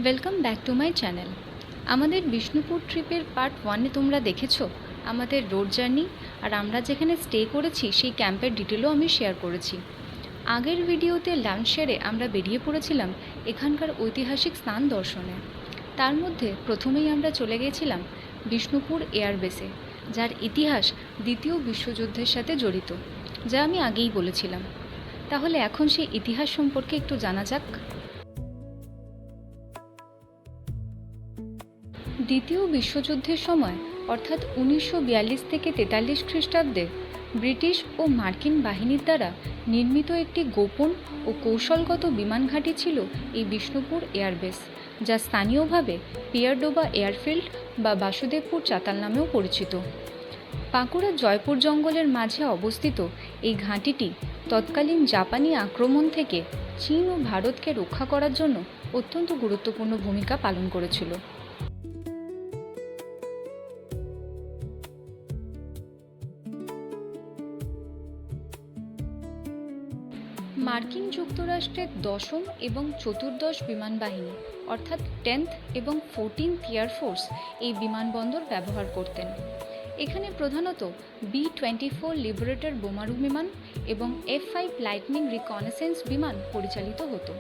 Welcome back to my channel. আমাদের বিষ্ণুপুর ট্রিপের part 1-এ তোমরা দেখেছো আমাদের রোড জার্নি, আর আমরা যেখানে স্টে করেছি সেই ক্যাম্পের ডিটেলও আমি শেয়ার করেছি। আগের ভিডিওতে লাঞ্চ সেরে আমরা বেরিয়ে পড়েছিলাম এখানকার ঐতিহাসিক স্থান দর্শনে। তার মধ্যে প্রথমেই আমরা চলে গিয়েছিলাম বিষ্ণুপুর এয়ারবেসে, যার ইতিহাস দ্বিতীয় বিশ্বযুদ্ধের সাথে জড়িত, যা আমি আগেই বলেছিলাম। তাহলে এখন সেই ইতিহাস সম্পর্কে একটু জানা যাক। দ্বিতীয় বিশ্বযুদ্ধের সময় অর্থাৎ 1942 থেকে 43 খ্রিস্টাব্দে ব্রিটিশ ও মার্কিন বাহিনীর দ্বারা নির্মিত একটি গোপন ও কৌশলগত বিমান ঘাঁটি ছিল এই বিষ্ণুপুর এয়ারবেস, যা স্থানীয়ভাবে পিয়ারডোবা এয়ারফিল্ড বা বাসুদেবপুর চাতাল নামেও পরিচিত। বাঁকুড়ার জয়পুর জঙ্গলের মাঝে অবস্থিত এই ঘাঁটিটি তৎকালীন জাপানি আক্রমণ থেকে চীন ও ভারতকে রক্ষা করার জন্য অত্যন্ত গুরুত্বপূর্ণ ভূমিকা পালন করেছিল। মার্কিন যুক্তরাষ্ট্রের দশম এবং চতুর্দশ বিমান বাহিনী অর্থাৎ 10th এবং 14th এয়ারফোর্স এই বিমানবন্দর ব্যবহার করতেন। এখানে প্রধানত B-24 লিবারেটর বোমারু বিমান এবং F-5 লাইটনিং রিকনেসেন্স বিমান পরিচালিত হতো।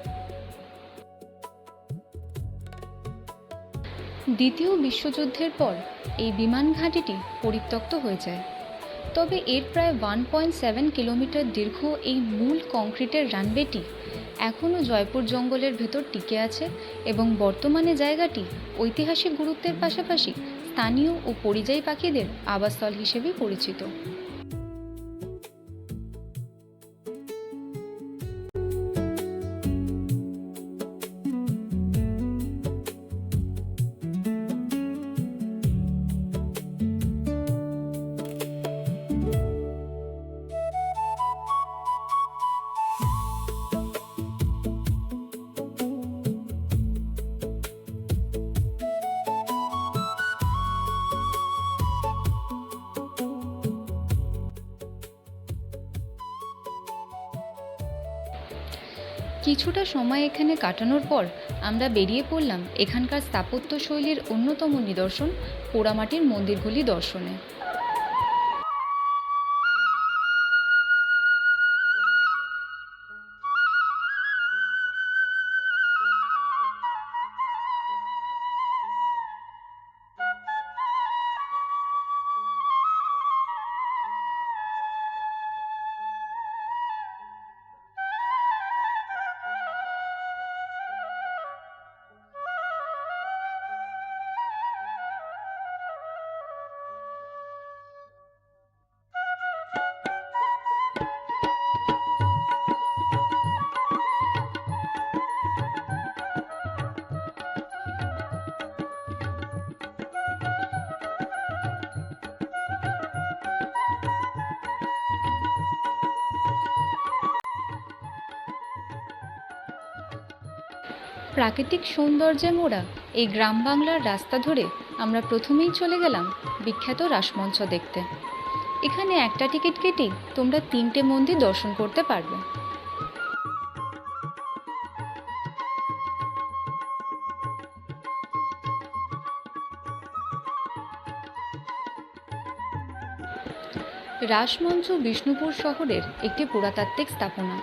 দ্বিতীয় বিশ্বযুদ্ধের পর এই বিমান ঘাঁটিটি পরিত্যক্ত হয়ে যায়, তবে এর প্রায় 1.7 কিলোমিটার দীর্ঘ এই মূল কংক্রিটের রানওয়েটি এখনও জয়পুর জঙ্গলের ভেতর টিকে আছে এবং বর্তমানে জায়গাটি ঐতিহাসিক গুরুত্বের পাশাপাশি স্থানীয় ও পরিযায়ী পাখিদের আবাসস্থল হিসেবে পরিচিত। কিছুটা সময় এখানে কাটানোর পর আমরা বেরিয়ে পড়লাম এখানকার স্থাপত্য শৈলীর অন্যতম নিদর্শন পোড়ামাটির মন্দিরগুলি দর্শনে। প্রাকৃতিক সৌন্দর্যে মোড়া এই গ্রাম বাংলার রাস্তা ধরে আমরা প্রথমেই চলে গেলাম বিখ্যাত রাসমঞ্চ দেখতে। এখানে একটা টিকিট কেটেই তোমরা 3টে মন্দির দর্শন করতে পারবে। রাসমঞ্চ বিষ্ণুপুর শহরের একটি পুরাতাত্ত্বিক স্থাপনা।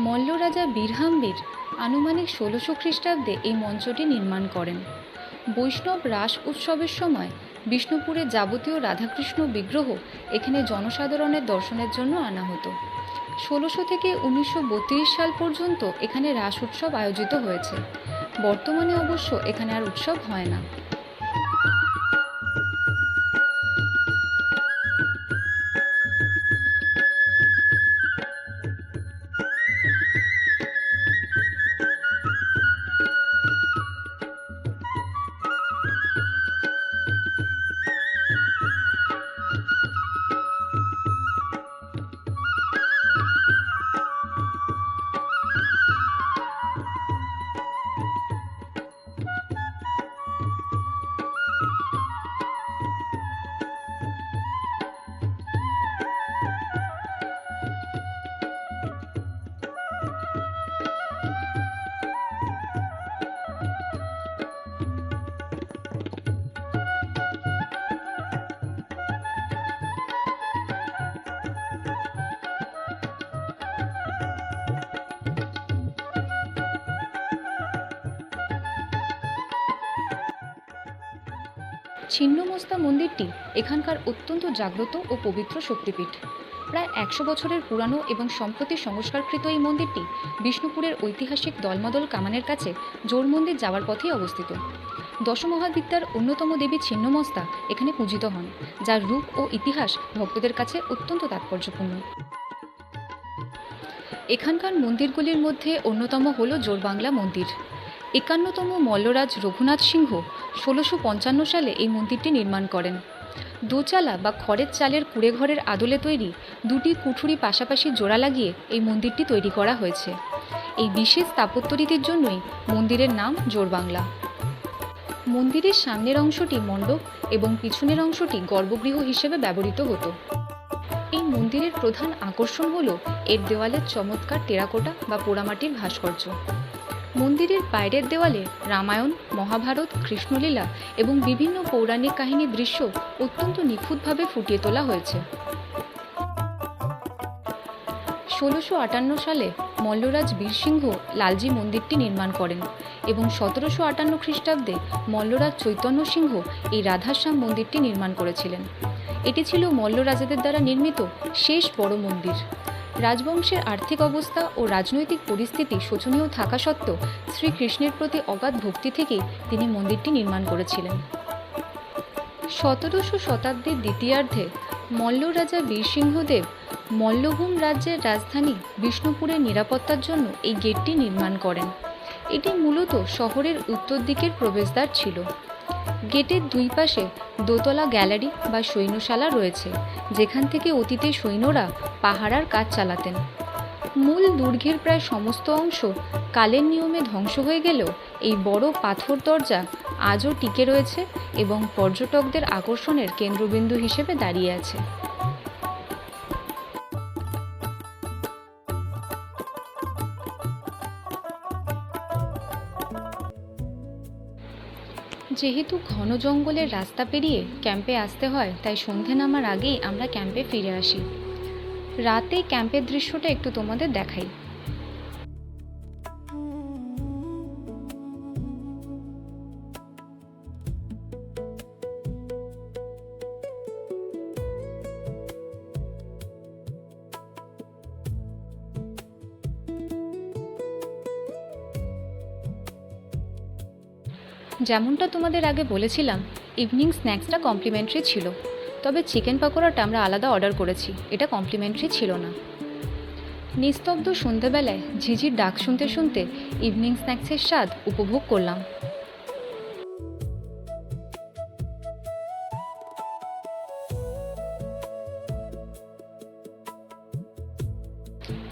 মল্ল রাজা বীরহাম্বীর আনুমানিক 1600 খ্রিস্টাব্দে এই মঞ্চটি নির্মাণ করেন। বৈষ্ণব রাস উৎসবের সময় বিষ্ণুপুরের যাবতীয় রাধাকৃষ্ণ বিগ্রহ এখানে জনসাধারণের দর্শনের জন্য আনা হতো। 1600 থেকে 1932 সাল পর্যন্ত এখানে রাস উৎসব আয়োজিত হয়েছে। বর্তমানে অবশ্য এখানে আর উৎসব হয় না। ছিন্নমস্তা মন্দিরটি এখানকার অত্যন্ত জাগ্রত ও পবিত্র শক্তিপীঠ। প্রায় 100 বছরের পুরানো এবং সম্প্রতি সংস্কারকৃত এই মন্দিরটি বিষ্ণুপুরের ঐতিহাসিক দলমদল কামানের কাছে জোর মন্দির যাওয়ার পথেই অবস্থিত। দশমহাবিদ্যার অন্যতম দেবী ছিন্নমস্তা এখানে পূজিত হন, যার রূপ ও ইতিহাস ভক্তদের কাছে অত্যন্ত তাৎপর্যপূর্ণ। এখানকার মন্দিরগুলির মধ্যে অন্যতম হল জোরবাংলা মন্দির। 51তম মল্লরাজ রঘুনাথ সিংহ 1655 সালে এই মন্দিরটি নির্মাণ করেন। দোচালা বা খড়ের চালের কুঁড়েঘরের আদলে তৈরি দুটি কুঠুরি পাশাপাশি জোড়া লাগিয়ে এই মন্দিরটি তৈরি করা হয়েছে। এই বিশেষ স্থাপত্যরীতির জন্যই মন্দিরের নাম জোরবাংলা। মন্দিরের সামনের অংশটি মণ্ডপ এবং পিছনের অংশটি গর্ভগৃহ হিসেবে ব্যবহৃত হতো। এই মন্দিরের প্রধান আকর্ষণ হল এর দেওয়ালের চমৎকার টেরাকোটা বা পোড়ামাটির ভাস্কর্য। মন্দিরের বাইরের দেওয়ালে রামায়ণ, মহাভারত, কৃষ্ণলীলা এবং বিভিন্ন পৌরাণিক কাহিনীর দৃশ্য অত্যন্ত নিখুঁতভাবে ফুটিয়ে তোলা হয়েছে। 1658 সালে মল্লরাজ বীরসিংহ লালজি মন্দিরটি নির্মাণ করেন এবং 1758 খ্রিস্টাব্দে মল্লরাজ চৈতন্য সিংহ এই রাধাশ্যাম মন্দিরটি নির্মাণ করেছিলেন। এটি ছিল মল্ল রাজাদের দ্বারা নির্মিত শেষ বড় মন্দির। রাজবংশের আর্থিক অবস্থা ও রাজনৈতিক পরিস্থিতি শোচনীয় থাকা সত্ত্বেও শ্রীকৃষ্ণের প্রতি অগাধ ভক্তি থেকেই তিনি মন্দিরটি নির্মাণ করেছিলেন। 17শো শতাব্দীর দ্বিতীয়ার্ধে মল্ল রাজা বীরসিংহদেব মল্লভূম রাজ্যের রাজধানী বিষ্ণুপুরের নিরাপত্তার জন্য এই গেটটি নির্মাণ করেন। এটি মূলত শহরের উত্তর দিকের প্রবেশদ্বার ছিল। গেটের দুই পাশে দোতলা গ্যালারি বা সৈন্যশালা রয়েছে, যেখান থেকে অতীতে সৈন্যরা পাহারার কাজ চালাতেন। মূল দুর্গের প্রায় সমস্ত অংশ কালের নিয়মে ধ্বংস হয়ে গেলেও এই বড় পাথর দরজা আজও টিকে রয়েছে এবং পর্যটকদের আকর্ষণের কেন্দ্রবিন্দু হিসেবে দাঁড়িয়ে আছে। যেহেতু ঘন জঙ্গলের রাস্তা পেরিয়ে ক্যাম্পে আসতে হয়, তাই সন্ধে নামার আগেই আমরা ক্যাম্পে ফিরে আসি। রাতে ক্যাম্পের দৃশ্যটা একটু তোমাদের দেখাই। যেমনটা তোমাদের আগে বলেছিলাম, ইভিনিং স্ন্যাক্সটা কমপ্লিমেন্টারি ছিল, তবে চিকেন পকোড়াটা আমরা আলাদা অর্ডার করেছি, এটা কমপ্লিমেন্টারি ছিল না। নিস্তব্ধ সন্ধ্যেবেলায় ঝিঝির ডাক শুনতে শুনতে ইভিনিং স্ন্যাক্সের স্বাদ উপভোগ করলাম।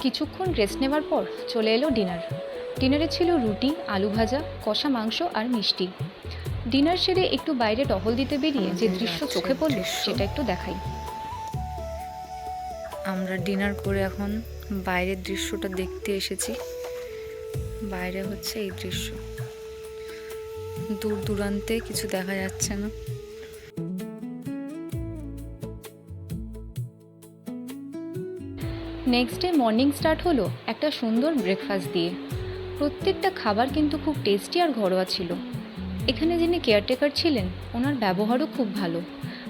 কিছুক্ষণ রেস্ট নেওয়ার পর চলে এলো ডিনার। ডিনারে ছিল রুটি, আলু ভাজা, কষা মাংস আর মিষ্টি। ডিনার সেরে একটু বাইরে টহল দিতে বেরিয়ে যে দৃশ্য চোখে পড়ল সেটা একটু দেখাই। আমরা ডিনার করে এখন বাইরের দৃশ্যটা দেখতে এসেছি। বাইরে হচ্ছে এই দৃশ্য, দূর দূরান্তে কিছু দেখা যাচ্ছে না। নেক্সট ডে মর্নিং স্টার্ট হলো একটা সুন্দর ব্রেকফাস্ট দিয়ে। প্রত্যেকটা খাবার কিন্তু খুব টেস্টি আর ঘরোয়া ছিল। এখানে যিনি কেয়ারটেকার ছিলেন ওনার ব্যবহারও খুব ভালো।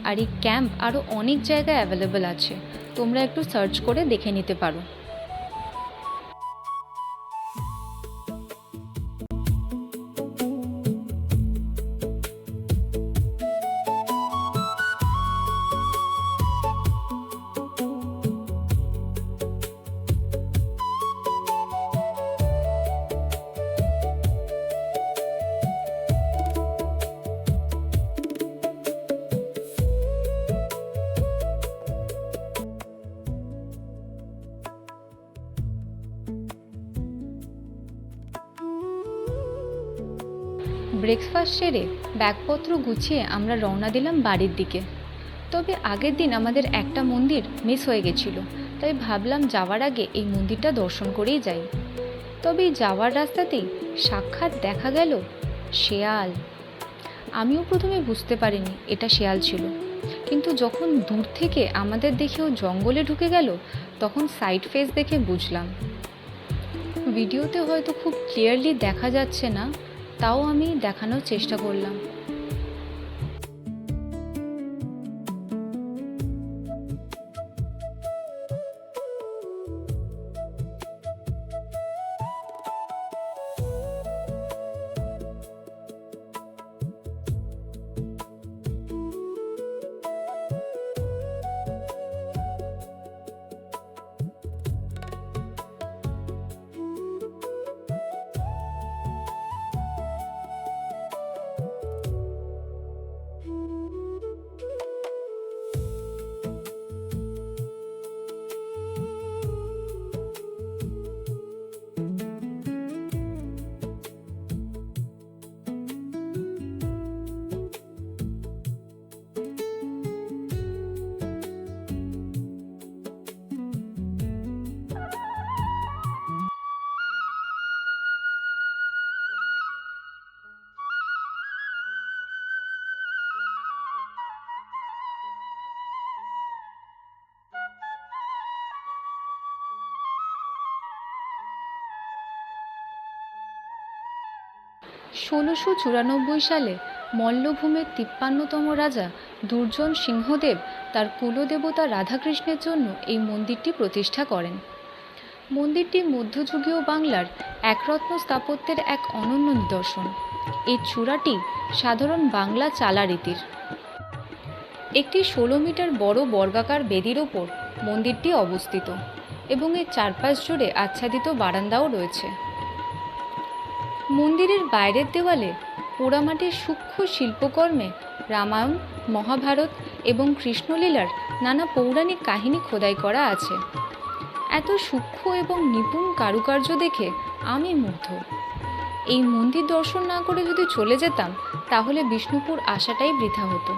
আর এই ক্যাম্প আরও অনেক জায়গায় অ্যাভেলেবেল আছে, তোমরা একটু সার্চ করে দেখে নিতে পারো। ব্রেকফাস্ট সেরে ব্যাগপত্র গুছিয়ে আমরা রওনা দিলাম বাড়ির দিকে। তবে আগের দিন আমাদের একটা মন্দির মিস হয়ে গেছিল, তাই ভাবলাম যাওয়ার আগে এই মন্দিরটা দর্শন করেই যাই। তবে এই যাওয়ার রাস্তাতেই সাক্ষাৎ দেখা গেল শেয়াল। আমিও প্রথমে বুঝতে পারিনি এটা শেয়াল ছিল, কিন্তু যখন দূর থেকে আমাদের দেখেও জঙ্গলে ঢুকে গেল তখন সাইড ফেস দেখে বুঝলাম। ভিডিওতে হয়তো খুব ক্লিয়ারলি দেখা যাচ্ছে না, তাও আমি দেখানোর চেষ্টা করলাম। 1694 সালে মল্লভূমের 53তম রাজা দুর্জন সিংহদেব তার কুলদেবতা রাধাকৃষ্ণের জন্য এই মন্দিরটি প্রতিষ্ঠা করেন। মন্দিরটি মধ্যযুগীয় বাংলার একরত্ন স্থাপত্যের এক অনন্য নিদর্শন। এই চূড়াটি সাধারণ বাংলা চালা রীতির। একটি 16 মিটার বড় বর্গাকার বেদির ওপর মন্দিরটি অবস্থিত এবং এর চারপাশ জুড়ে আচ্ছাদিত বারান্দাও রয়েছে। মন্দিরের বাইরের দেওয়ালে পোড়ামাটির সূক্ষ্ম শিল্পকর্মে রামায়ণ, মহাভারত এবং কৃষ্ণলীলার নানা পৌরাণিক কাহিনী খোদাই করা আছে। এত সূক্ষ্ম এবং নিপুণ কারুকার্য দেখে আমি মুগ্ধ। এই মন্দির দর্শন না করে যদি চলে যেতাম তাহলে বিষ্ণুপুর আসাটাই বৃথা হতো।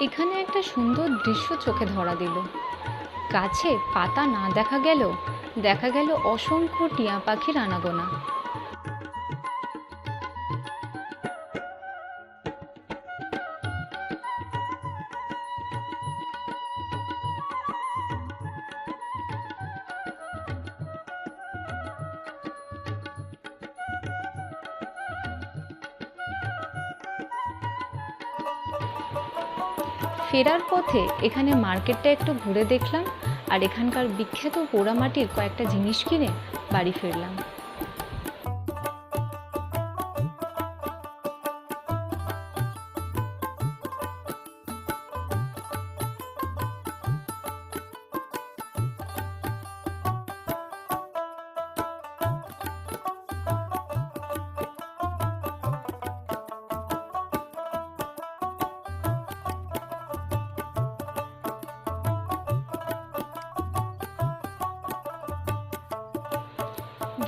এখানে একটা সুন্দর দৃশ্য চোখে ধরা দিল। গাছে পাতা না দেখা গেলেও দেখা গেল অসংখ্য টিয়া পাখির আনাগোনা। ফেরার পথে এখানে মার্কেটটা একটু ঘুরে দেখলাম আর এখানকার বিখ্যাত পোড়ামাটির কয়েকটা জিনিস কিনে বাড়ি ফিরলাম।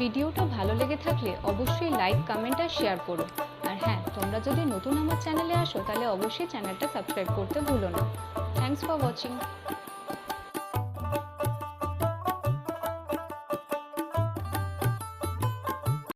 ভিডিওটা ভালো লেগে থাকলে অবশ্যই লাইক, কমেন্ট আর শেয়ার করো। আর হ্যাঁ, তোমরা যদি নতুন আমার চ্যানেলে আসো তাহলে অবশ্যই চ্যানেলটা সাবস্ক্রাইব করতে ভুলো না। Thanks for watching.